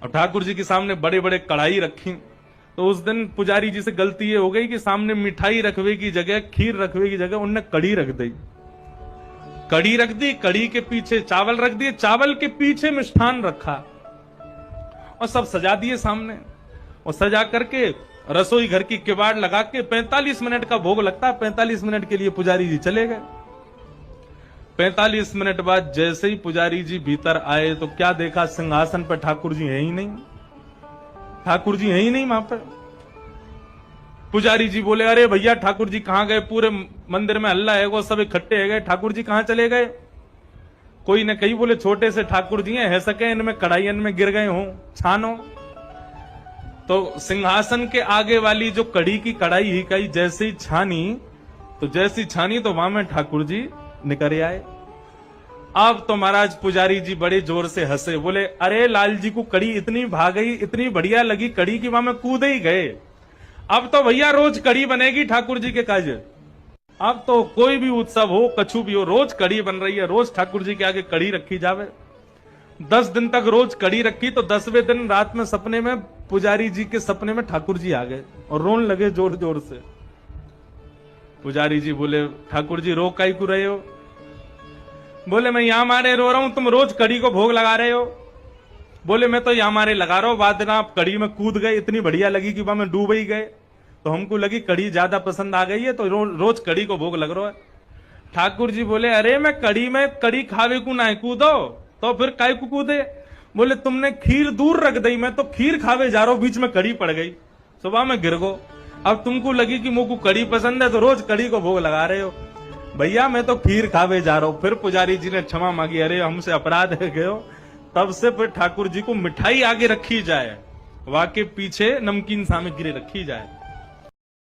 और ठाकुर जी के सामने बड़े बड़े कढ़ाई रखी। तो उस दिन पुजारी जी से गलती ये हो गई कि सामने मिठाई रखवे की जगह, खीर रखवे की जगह उनने कड़ी रख दी। कड़ी रख दी, कड़ी के पीछे चावल रख दिए, चावल के पीछे मिष्ठान रखा और सब सजा दिए सामने। और सजा करके रसोई घर की किवाड़ लगा के 45 मिनट का भोग लगता है, 45 मिनट के लिए पुजारी जी चले गए। 45 मिनट बाद जैसे ही पुजारी जी भीतर आए तो क्या देखा, सिंहासन पर ठाकुर जी है ही नहीं। ठाकुर जी है ही नहीं वहां पर। पुजारी जी बोले, अरे भैया ठाकुर जी कहां गए? पूरे मंदिर में हल्ला है, वो सब इकट्ठे है गए, ठाकुर जी कहां चले गए? कोई ने कही, बोले छोटे से ठाकुर जी है सके, इनमें कढ़ाइयन में गिर गए हो छानो। तो सिंहासन के आगे वाली जो कड़ी की कढ़ाई ही कही जैसे ही छानी, तो जैसी छानी तो वहां में ठाकुर जी निकल आए। अब तो महाराज पुजारी जी बड़े जोर से हंसे, बोले अरे लाल जी को कड़ी इतनी भाग गई, इतनी बढ़िया लगी कड़ी की वहां में कूद ही गए। अब तो भैया रोज कड़ी बनेगी ठाकुर जी के काज। अब तो कोई भी उत्सव हो, कछु भी हो, रोज कड़ी बन रही है, रोज ठाकुर जी के आगे कड़ी रखी जावे। 10 दिन तक रोज कड़ी रखी, तो 10वें दिन रात में सपने में पुजारी जी के सपने में ठाकुर जी आ गए और रोने लगे जोर जोर से। पुजारी जी बोले, ठाकुर जी रो काई को रहे हो? बोले मैं यहां मारे रो रहा हूं, तुम रोज कड़ी को भोग लगा रहे हो। बोले मैं तो यहां मारे लगा रहा हूं, बाद में आप कड़ी में कूद गए, इतनी बढ़िया लगी कि वहां में डूब ही गए, तो हमको लगी कड़ी ज्यादा पसंद आ गई है, तो रोज कड़ी को भोग लग रहा है। ठाकुर जी बोले, अरे मैं कड़ी खावे को ना कूदो, तो फिर काय को कूदे? बोले तुमने खीर दूर रख दी, मैं तो खीर खावे जा रहा हूं, बीच में कड़ी पड़ गई, सुबह में गिर गो। अब तुमको लगी कि मुझको कड़ी पसंद है, तो रोज कड़ी को भोग लगा रहे हो। भैया मैं तो खीर खावे जा रहा हूं। फिर पुजारी जी ने क्षमा मांगी, अरे हमसे अपराध है गयो। तब से फिर ठाकुर जी को मिठाई आगे रखी जाए, वाके पीछे नमकीन सामग्री रखी जाए।